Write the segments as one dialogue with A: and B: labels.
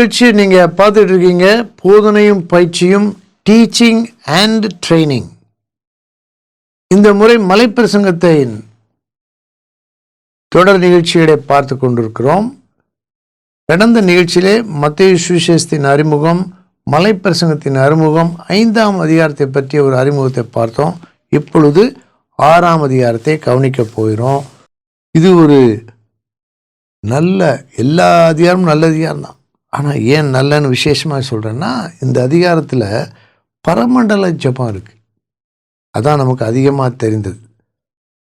A: நிகழ்ச்சியை நீங்கள் பார்த்துட்டு இருக்கீங்க. போதனையும் பயிற்சியும், டீச்சிங் அண்ட் ட்ரைனிங். இந்த முறை மலைப்பிரசங்கத்தை தொடர் நிகழ்ச்சிகளை பார்த்து கொண்டிருக்கிறோம். கடந்த நிகழ்ச்சியிலே மத்தேயு சுவிசேஷத்தின் அறிமுகம், மலைப்பிரசங்கத்தின் அறிமுகம், 5ஆம் அதிகாரத்தை பற்றிய ஒரு அறிமுகத்தை பார்த்தோம். இப்பொழுது 6ஆம் அதிகாரத்தை கவனிக்க போகிறோம். இது ஒரு நல்ல, எல்லா அதிகாரமும் நல்ல அதிகாரம் தான். ஆனால் ஏன் நல்லன்னு விசேஷமாக சொல்கிறேன்னா, இந்த அதிகாரத்தில் பரமண்டல ஜெபம் இருக்குது. அதான் நமக்கு அதிகமாக தெரிந்தது.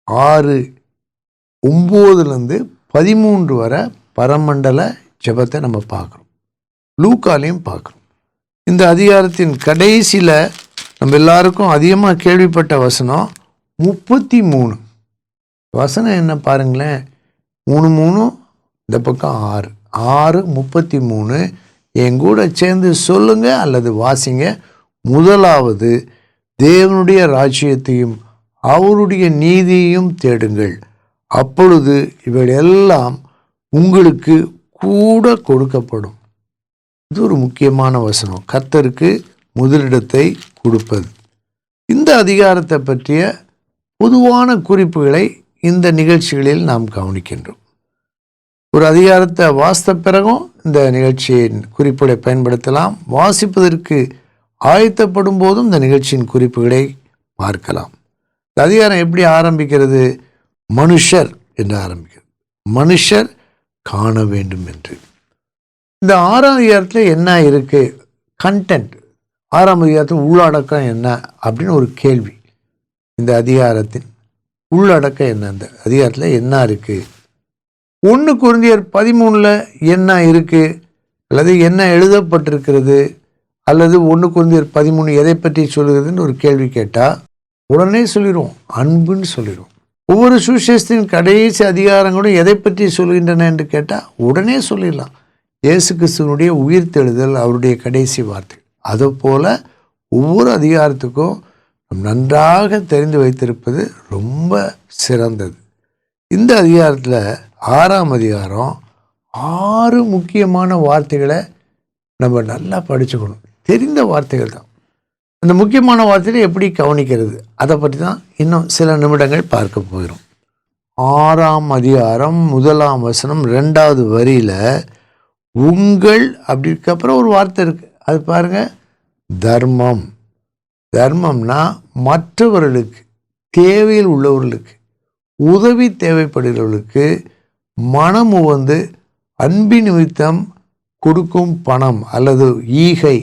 A: 6:9-13 வரை பரமண்டல ஜெபத்தை நம்ம பார்க்குறோம். லூக்காலையும் பார்க்குறோம். இந்த அதிகாரத்தின் கடைசியில் நம்ம எல்லாருக்கும் அதிகமாக கேள்விப்பட்ட வசனம் 33. வசனம் என்ன பாருங்களேன், 3 இந்த பக்கம் 6:33. என் கூட சேர்ந்து சொல்லுங்க அல்லது வாசிங்க. முதலாவது, தேவனுடைய ராஜ்யத்தையும் அவருடைய நீதியையும் தேடுங்கள், அப்பொழுது இவைகள் எல்லாம் உங்களுக்கு கூட கொடுக்கப்படும். இது ஒரு முக்கியமான வசனம். கர்த்தருக்கு முதலிடத்தை கொடுப்பது. இந்த அதிகாரத்தை பற்றிய பொதுவான குறிப்புகளை இந்த நிகழ்ச்சிகளில் நாம் கவனிக்கின்றோம். ஒரு அதிகாரத்தை வாசித்த பிறகும் இந்த நிகழ்ச்சியின் குறிப்புகளை பயன்படுத்தலாம். வாசிப்பதற்கு ஆயத்தப்படும் போதும் இந்த நிகழ்ச்சியின் குறிப்புகளை பார்க்கலாம். இந்த அதிகாரம் எப்படி ஆரம்பிக்கிறது? மனுஷர் என்று ஆரம்பிக்கிறது. மனுஷர் காண வேண்டும் என்று. இந்த 6ஆம் அதிகாரத்தில் என்ன இருக்கு? கண்டென்ட். 6ஆம் அதிகாரத்தின் உள்ளடக்கம் என்ன அப்படின்னு ஒரு கேள்வி. இந்த அதிகாரத்தின் உள்ளடக்கம் என்ன? இந்த அதிகாரத்தில் என்ன இருக்கு? 1 கொரிந்தியர் 13 என்ன இருக்கு அல்லது என்ன எழுதப்பட்டிருக்கிறது, அல்லது 1 கொரிந்தியர் 13 எதை பற்றி சொல்கிறதுன்னு ஒரு கேள்வி கேட்டால் உடனே சொல்லிடுவோம், அன்புன்னு சொல்லிடுவோம். ஒவ்வொரு சுவிசேஷத்தின் கடைசி அதிகாரங்களும் எதை பற்றி சொல்கின்றன என்று கேட்டால் உடனே சொல்லிடலாம். இயேசு கிறிஸ்துவனுடைய உயிர்த்தெழுதல் அவருடைய கடைசி வார்த்தை. அதுபோல் ஒவ்வொரு அதிகாரத்துக்கும் நன்றாக தெரிந்து வைத்திருப்பது ரொம்ப சிறந்தது. இந்த அதிகாரத்தில் 6ஆம் அதிகாரம் 6 முக்கியமான வார்த்தைகளை நம்ம நல்லா படிச்சுக்கணும். தெரிந்த வார்த்தைகள் தான். அந்த முக்கியமான வார்த்தைகளை எப்படி கவனிக்கிறது, அதை பற்றி தான் இன்னும் சில நிமிடங்கள் பார்க்க போகிறோம். 6ஆம் அதிகாரம் 1ஆம் வசனம் 2வது வரியில் உங்கள் அப்படிக்கப்புறம் ஒரு வார்த்தை இருக்குது. அது பாருங்கள், தர்மம். தர்மம்னா மற்றவர்களுக்கு, தேவையில் உள்ளவர்களுக்கு, உதவி தேவைப்படுகிறவர்களுக்கு மனமு வந்து அன்பின் நிமித்தம் கொடுக்கும் பணம் அல்லது ஈகை,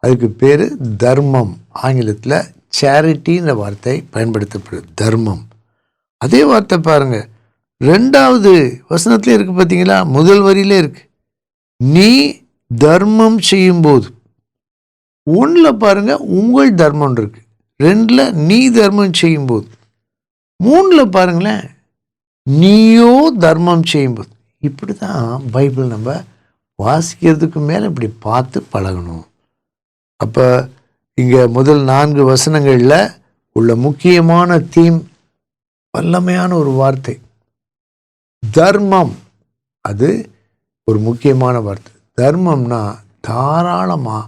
A: அதுக்கு பேர் தர்மம். ஆங்கிலத்தில் சேரிட்டின்ற வார்த்தை பயன்படுத்தப்படுது, தர்மம். அதே வார்த்தை பாருங்கள் 2வது வசனத்துல இருக்குது பார்த்தீங்களா? முதல் வரியிலே இருக்கு, நீ தர்மம் செய்யும்போது. 1ல் பாருங்க உங்கள் தர்மம் இருக்கு, 2ல் நீ தர்மம் செய்யும்போது, 3ல் பாருங்களேன் நீயோ தர்மம் செய்யும்போது. இப்படி தான் பைபிள் நம்ம வாசிக்கிறதுக்கு மேலே இப்படி பார்த்து பழகணும். அப்போ இங்கே முதல் 4 வசனங்களில் உள்ள முக்கியமான தீம், வல்லமையான ஒரு வார்த்தை தர்மம். அது ஒரு முக்கியமான வார்த்தை. தர்மம்னா தாராளமாக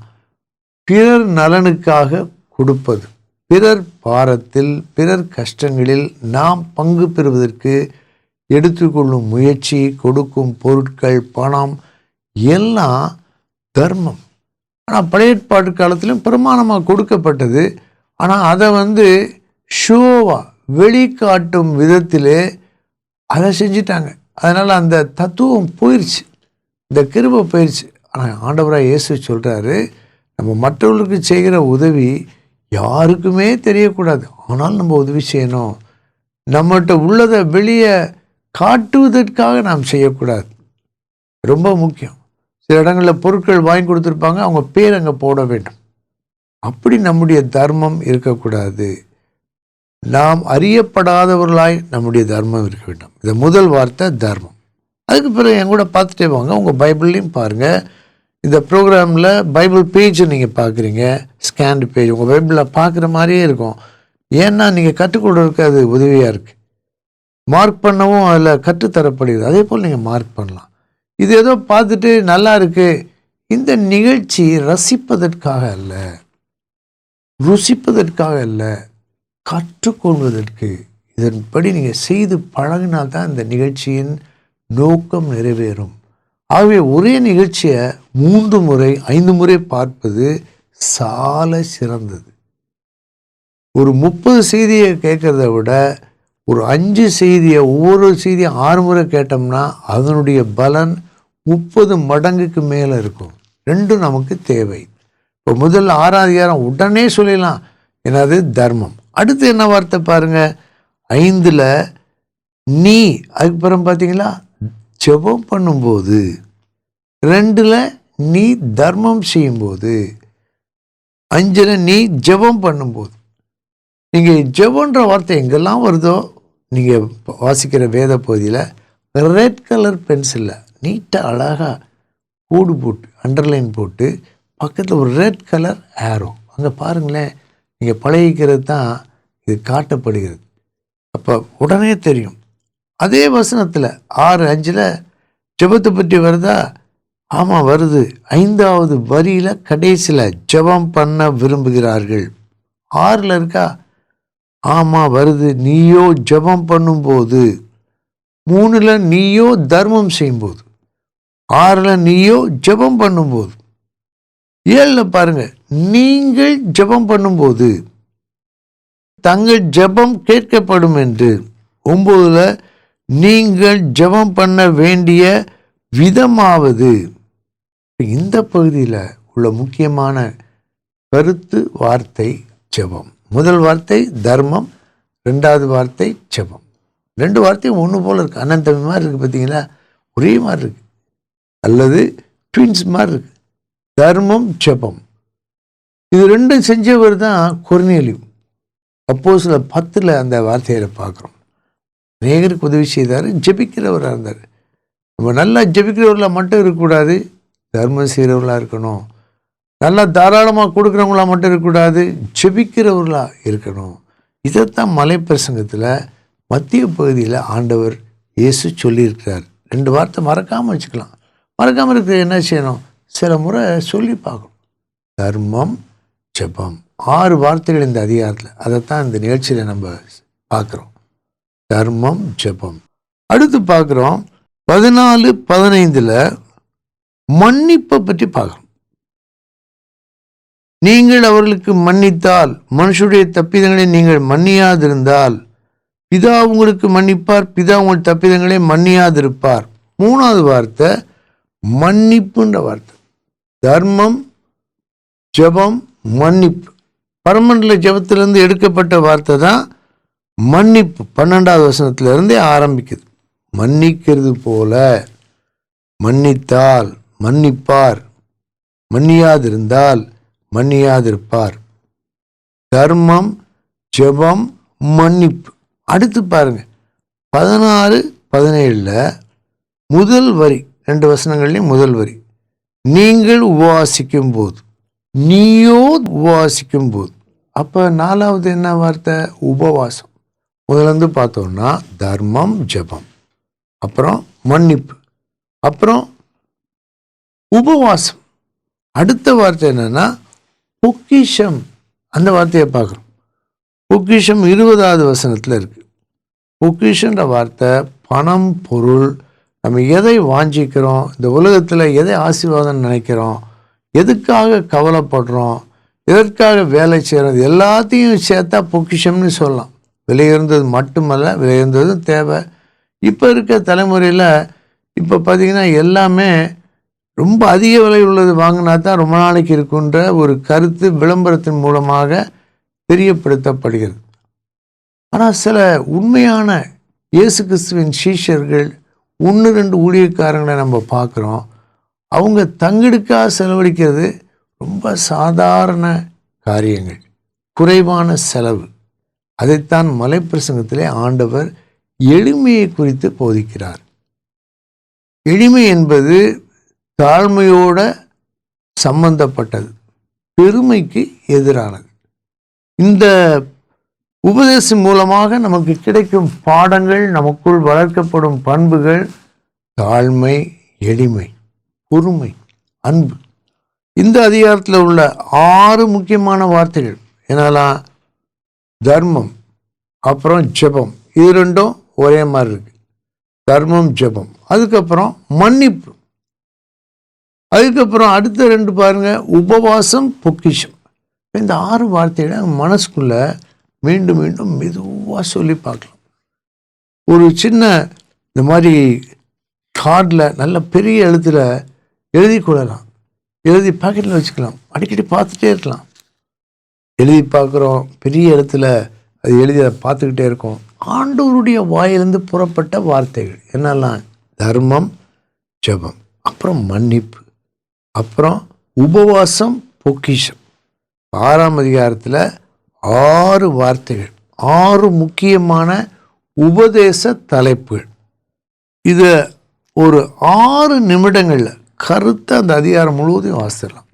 A: பிறர் நலனுக்காக கொடுப்பது, பிறர் பாரத்தில், பிறர் கஷ்டங்களில் நாம் பங்கு பெறுவதற்கு எடுத்துக்கொள்ளும் முயற்சி, கொடுக்கும் பொருட்கள், பணம் எல்லாம் தர்மம். ஆனால் பழைய ஏற்பாட்டு காலத்திலும் பிரமாணமாக கொடுக்கப்பட்டது. ஆனால் அதை ஷோவாக வெளிக்காட்டும் விதத்திலே அதை செஞ்சிட்டாங்க. அதனால் அந்த தத்துவம் போயிடுச்சு, இந்த கிருபை போயிடுச்சு. ஆனால் ஆண்டவராக இயேசு சொல்கிறாரு, நம்ம மற்றவர்களுக்கு செய்கிற உதவி யாருக்குமே தெரியக்கூடாது, ஆனால் நம்ம உதவி செய்யணும். நம்மகிட்ட உள்ளதை வெளியே காட்டுவதற்காக நாம் செய்யக்கூடாது. ரொம்ப முக்கியம். சில இடங்களில் பொருட்கள் வாங்கி கொடுத்துருப்பாங்க, அவங்க பேர் அங்கே போட வேண்டும். அப்படி நம்முடைய தர்மம் இருக்கக்கூடாது. நாம் அறியப்படாதவர்களாய் நம்முடைய தர்மம் இருக்க வேண்டும். இந்த முதல் வார்த்தை தர்மம். அதுக்கு பிறகு என் கூட பார்த்துட்டே வாங்க. உங்கள் பைபிள்லையும் பாருங்கள். இந்த ப்ரோக்ராமில் பைபிள் பேஜை நீங்கள் பார்க்குறீங்க, ஸ்கேன்டு பேஜ் உங்கள் பைபிளில் பார்க்குற மாதிரியே இருக்கும். ஏன்னா நீங்கள் கற்றுக்கொள்றதுக்கு அது உதவியாக இருக்குது. மார்க் பண்ணவும் அதில் கற்றுத்தரப்படுகிறது. அதே போல் நீங்கள் மார்க் பண்ணலாம். இது ஏதோ பார்த்துட்டு நல்லா இருக்குது, இந்த நிகழ்ச்சி ரசிப்பதற்காக அல்ல, ருசிப்பதற்காக அல்ல, கற்றுக்கொள்வதற்கு. இதன்படி நீங்கள் செய்து பழகினால்தான் இந்த நிகழ்ச்சியின் நோக்கம் நிறைவேறும். ஆகவே ஒரே நிகழ்ச்சியை 3 முறை 5 முறை பார்ப்பது சால சிறந்தது. ஒரு 30 செய்தியை கேட்கறத விட ஒரு 5 செய்தியை, ஒவ்வொரு செய்தியை 6 முறை கேட்டோம்னா அதனுடைய பலன் 30 மடங்குக்கு மேலே இருக்கும். ரெண்டும் நமக்கு தேவை. இப்போ முதல் 6ஆம் அதிகாரம் உடனே சொல்லிடலாம், என்னது தர்மம். அடுத்து என்ன வார்த்தை பாருங்க, 5ல் நீ, அதுக்கப்புறம் பார்த்தீங்களா ஜெபம் பண்ணும்போது, 2ல் நீ தர்மம் செய்யும்போது, 5ல் நீ ஜெபம் பண்ணும்போது. நீங்கள் ஜெபன்ற வார்த்தை எங்கெல்லாம் வருதோ நீங்கள் வாசிக்கிற வேத பகுதியில் ரெட் கலர் பென்சிலில் நீட்டாக அழகாக கோடு போட்டு அண்டர்லைன் போட்டு பக்கத்தில் ஒரு ரெட் கலர் ஆரோ, அங்கே பாருங்களேன், நீங்கள் பழகிக்கிறது தான் இது காட்டப்படுகிறது. அப்போ உடனே தெரியும். அதே வசனத்தில் 6:5 ஜெபத்தை பற்றி வருதா? ஆமாம் வருது. 5வது வரியில் கடைசியில் ஜெபம் பண்ண விரும்புகிறார்கள். 6ல் இருக்கா? ஆமாம் வருது. நீயோ ஜெபம் பண்ணும்போது. 3ல் நீயோ தர்மம் செய்யும்போது. 6ல் நீயோ ஜெபம் பண்ணும்போது. 7ல் பாருங்க, நீங்கள் ஜெபம் பண்ணும்போது தங்கள் ஜெபம் கேட்கப்படும் என்று. 9ல் நீங்கள் ஜெபம் பண்ண வேண்டிய விதமாவது. இந்த பகுதியில் உள்ள முக்கியமான கருத்து வார்த்தை ஜெபம். முதல் வார்த்தை தர்மம், 2வது வார்த்தை ஜெபம். 2 வார்த்தையும் ஒன்று போல் இருக்குது. அண்ணன் தம்பி மாதிரி இருக்குது, பார்த்தீங்களா? ஒரே மாதிரி இருக்குது, அல்லது ட்வின்ஸ் மாதிரி இருக்குது. தர்மம் ஜெபம், இது 2 செஞ்சவர் தான் கொர்நேலியு. அப்போஸ்தலர் 10ல் அந்த வார்த்தையை பார்க்குறோம். அநேகருக்கு உதவி செய்தார், ஜெபிக்கிறவராக இருந்தார். நம்ம நல்லா ஜெபிக்கிறவர்களாக மட்டும் இருக்கக்கூடாது, தர்மம் செய்கிறவர்களாக இருக்கணும். நல்லா தாராளமாக கொடுக்குறவங்களா மட்டும் இருக்கக்கூடாது, ஜெபிக்கிறவர்களாக இருக்கணும். இதைத்தான் மலைப்பிரசங்கத்தில் மத்திய பகுதியில் ஆண்டவர் இயேசு சொல்லியிருக்கிறார். 2 வார்த்தை மறக்காமல் வச்சுக்கலாம். மறக்காமல் இருக்கிற என்ன செய்யணும்? சில முறை சொல்லி பார்க்கணும். தர்மம் ஜெபம், 6 வார்த்தைகள் இந்த அதிகாரத்தில். அதைத்தான் இந்த நிகழ்ச்சியில் நம்ம பார்க்குறோம். தர்மம் ஜெபம். அடுத்து பார்க்குறோம் 14-15 மன்னிப்பை பற்றி பார்க்குறோம். நீங்கள் அவர்களுக்கு மன்னித்தால், மனுஷருடைய தப்பிதங்களை நீங்கள் மன்னியாதிருந்தால் பிதா உங்களுக்கு மன்னிப்பார், பிதா உங்கள் தப்பிதங்களை மன்னியாதிருப்பார். 3வது வார்த்தை மன்னிப்புன்ற வார்த்தை. தர்மம் ஜெபம் மன்னிப்பு. பரமண்டல ஜெபத்திலிருந்து எடுக்கப்பட்ட வார்த்தை தான் மன்னிப்பு. 12வது வசனத்திலிருந்தே ஆரம்பிக்குது. மன்னிக்கிறது போல, மன்னித்தால் மன்னிப்பார், மன்னியாதிருந்தால் மன்னியாதிருப்பார். தர்மம் ஜெபம் மன்னிப்பு. அடுத்து பாருங்க 16-17 முதல் வரி, 2 வசனங்கள்லையும் முதல் வரி, நீங்கள் உபவாசிக்கும் போது, நீயோ உபவாசிக்கும் போது. அப்போ 4வது என்ன வார்த்தை? உபவாசம். முதல்ல பார்த்தோம்னா தர்மம் ஜெபம், அப்புறம் மன்னிப்பு, அப்புறம் உபவாசம். அடுத்த வார்த்தை என்னன்னா பொக்கிஷம். அந்த வார்த்தையை பார்க்குறோம். பொக்கிஷம் 20வது வசனத்தில் இருக்கு. பொக்கிஷன்ற வார்த்தை பணம், பொருள். நம்ம எதை வாஞ்சிக்கிறோம், இந்த உலகத்தில் எதை ஆசீர்வாதம் நினைக்கிறோம், எதுக்காக கவலைப்படுறோம், எதற்காக வேலை செய்கிறோம், எல்லாத்தையும் சேர்த்தா பொக்கிஷம்னு சொல்லலாம். விலையுறந்தது மட்டுமல்ல, விலையுறந்ததும் தேவை. இப்போ இருக்க தலைமுறையில் இப்போ பார்த்திங்கன்னா எல்லாமே ரொம்ப அதிக விலை உள்ளது வாங்கினா தான் ரொம்ப நாளைக்கு இருக்குன்ற ஒரு கருத்து விளம்பரத்தின் மூலமாக தெரியப்படுத்தப்படுகிறது. ஆனால் சில உண்மையான இயேசு கிறிஸ்துவின் சீஷர்கள் 1-2 ஊழியக்காரங்களை நம்ம பார்க்குறோம். அவங்க தங்களுக்காக செலவழிக்கிறது ரொம்ப சாதாரண காரியங்கள், குறைவான செலவு. அதைத்தான் மலைப்பிரசங்கத்திலே ஆண்டவர் எளிமையை குறித்து போதிக்கிறார். எளிமை என்பது தாழ்மையோட சம்பந்தப்பட்டது, பெருமைக்கு எதிரானது. இந்த உபதேசம் மூலமாக நமக்கு கிடைக்கும் பாடங்கள், நமக்குள் வளர்க்கப்படும் பண்புகள் தாழ்மை, எளிமை, பொறுமை, அன்பு. இந்த அதிகாரத்தில் உள்ள 6 முக்கியமான வார்த்தைகள் என்னெல்லாம்? தர்மம், அப்புறம் ஜெபம். இது ரெண்டும் ஒரே மாதிரி இருக்கு. தர்மம், ஜெபம். அதுக்கப்புறம் மன்னிப்பு. அதுக்கப்புறம் அடுத்த 2 பாருங்க, உபவாசம், பொக்கிஷம். இந்த 6 வார்த்தைகளை மனசுக்குள்ள மீண்டும் மீண்டும் மெதுவாக சொல்லி பார்க்கலாம். ஒரு சின்ன இந்த மாதிரி கார்டில் நல்ல பெரிய எழுத்துல எழுதி கொள்ளலாம், எழுதி பாக்கெட்டில் வச்சுக்கலாம், அடிக்கடி பார்த்துட்டே இருக்கலாம். எழுதி பார்க்குறோம், பெரிய எழுத்துல அது எழுதி அதை பார்த்துக்கிட்டே இருக்கோம். ஆண்டவருடைய வாயிலிருந்து புறப்பட்ட வார்த்தைகள் என்னெல்லாம்? தர்மம், ஜெபம், அப்புறம் மன்னிப்பு, அப்புறம் உபவாசம், பொக்கிஷம். 6ஆம் அதிகாரத்தில் 6 வார்த்தைகள், 6 முக்கியமான உபதேச தலைப்புகள். இதை ஒரு 6 நிமிடங்களில் கருத்தை அந்த அதிகாரம் முழுவதையும் வாசிடலாம்.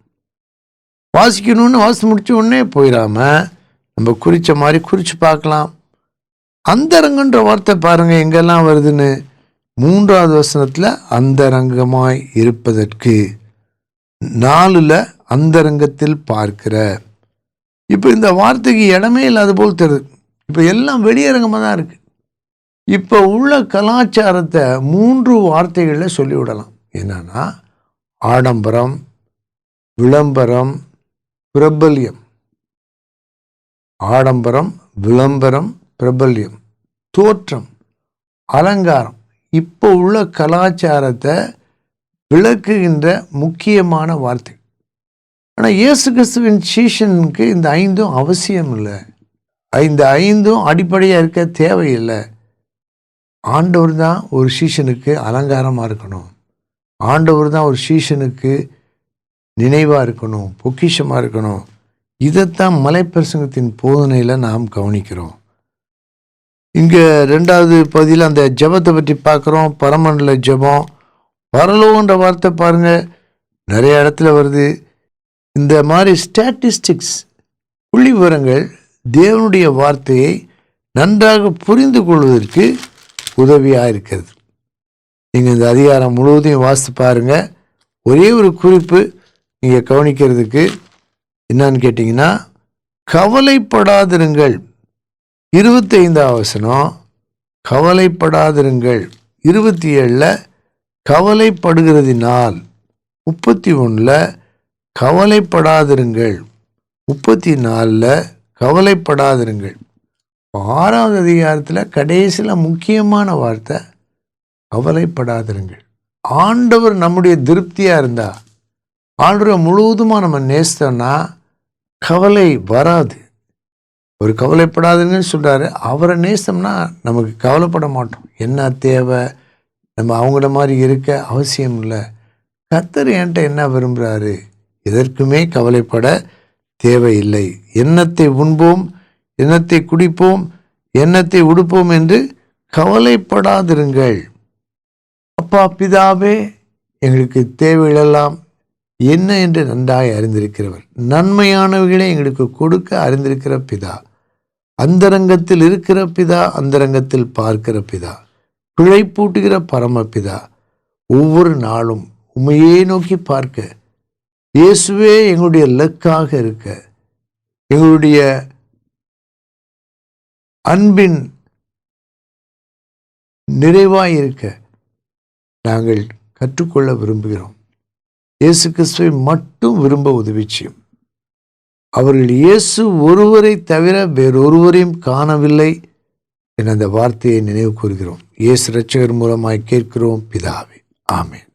A: வாசிக்கணும்னு வாசித்து முடிச்ச உடனே போயிடாம நம்ம குறித்த மாதிரி குறித்து பார்க்கலாம். அந்தரங்கன்ற வார்த்தை பாருங்கள் எங்கெல்லாம் வருதுன்னு. 3வது வசனத்தில் அந்தரங்கமாய் இருப்பதற்கு, 4ல் அந்தரங்கத்தில் பார்க்கிற. இப்போ இந்த வார்த்தைக்கு இடமே இல்லாத போல் தெரியுது. இப்போ எல்லாம் வெளியரங்கமாக தான் இருக்குது. இப்போ உள்ள கலாச்சாரத்தை 3 வார்த்தைகளில் சொல்லிவிடலாம். என்னன்னா, ஆடம்பரம், விளம்பரம், பிரபல்யம். ஆடம்பரம், விளம்பரம், பிரபல்யம், தோற்றம், அலங்காரம். இப்போ உள்ள கலாச்சாரத்தை விளக்குகின்ற முக்கியமான வார்த்தை. ஆனால் இயேசு கிறிஸ்துவின் சீஷனுக்கு இந்த 5 அவசியம் இல்லை. இந்த 5 அடிப்படையாக இருக்க தேவையில்லை. ஆண்டவர் தான் ஒரு சீஷனுக்கு அலங்காரமாக இருக்கணும். ஆண்டவர் தான் ஒரு சீஷனுக்கு நினைவாக இருக்கணும், பொக்கிஷமாக இருக்கணும். இதைத்தான் மலைப்பிரசங்கத்தின் போதனையில் நாம் கவனிக்கிறோம். இங்கே 2வது பகுதியில் அந்த ஜெபத்தை பற்றி பார்க்குறோம். பரமண்டல ஜெபம், பரலோகன்ற வார்த்தை பாருங்கள் நிறைய இடத்துல வருது. இந்த மாதிரி ஸ்டாட்டிஸ்டிக்ஸ், புள்ளி விவரங்கள் தேவனுடைய வார்த்தையை நன்றாக புரிந்து கொள்வதற்கு உதவியாக இருக்கிறது. நீங்கள் இந்த அதிகாரம் முழுவதையும் வாசித்து பாருங்கள். ஒரே ஒரு குறிப்பு நீங்கள் கவனிக்கிறதுக்கு என்னன்னு கேட்டிங்கன்னா, கவலைப்படாதிருங்கள். 25வது வசனம் கவலைப்படாதிருங்கள். 27ல் கவலைப்படுகிறதினால், 31ல் கவலைப்படாதிருங்கள், 34ல் கவலைப்படாதிருங்கள். 6வது அதிகாரத்தில் கடைசியில் முக்கியமான வார்த்தை கவலைப்படாதிருங்கள். ஆண்டவர் நம்முடைய திருப்தியாக இருந்தா, ஆண்டவரை முழுவதுமாக நம்ம நேசித்தோம்னா கவலை வராது. ஒரு கவலைப்படாதுன்னு சொல்கிறாரு. அவரை நேசித்தோம்னா நமக்கு கவலைப்பட மாட்டோம். என்ன தேவை, நம்ம அவங்கள மாதிரி இருக்க அவசியம் இல்லை. கர்த்தர் என்கிட்ட என்ன விரும்புகிறாரு, எதற்குமே கவலைப்பட தேவையில்லை. எண்ணத்தை உண்போம், எண்ணத்தை குடிப்போம், எண்ணத்தை உடுப்போம் என்று கவலைப்படாதிருங்கள். அப்பா பிதாவே, எங்களுக்கு தேவைகளெல்லாம் என்ன என்று நன்றாய் அறிந்திருக்கிறவர், நன்மையானவைகளை எங்களுக்கு கொடுக்க அறிந்திருக்கிற பிதா, அந்தரங்கத்தில் இருக்கிற பிதா, அந்தரங்கத்தில் பார்க்கிற பிதா, பிழைப்பூட்டுகிற பரமபிதா, ஒவ்வொரு நாளும் உம்மையே நோக்கி பார்க்க, இயேசுவே எங்களுடைய இலக்காக இருக்க, எங்களுடைய அன்பின் நிறைவாயிருக்க நாங்கள் கற்றுக்கொள்ள விரும்புகிறோம். இயேசு கிறிஸ்துவை மட்டும் விரும்ப உதவி செய்யும். அவர்கள் இயேசு ஒருவரை தவிர வேறொருவரையும் காணவில்லை என அந்த வார்த்தையை நினைவு கூறுகிறோம். இயேசு இரட்சகர் மூலமாய் கேட்கிறோம் பிதாவே, ஆமென்.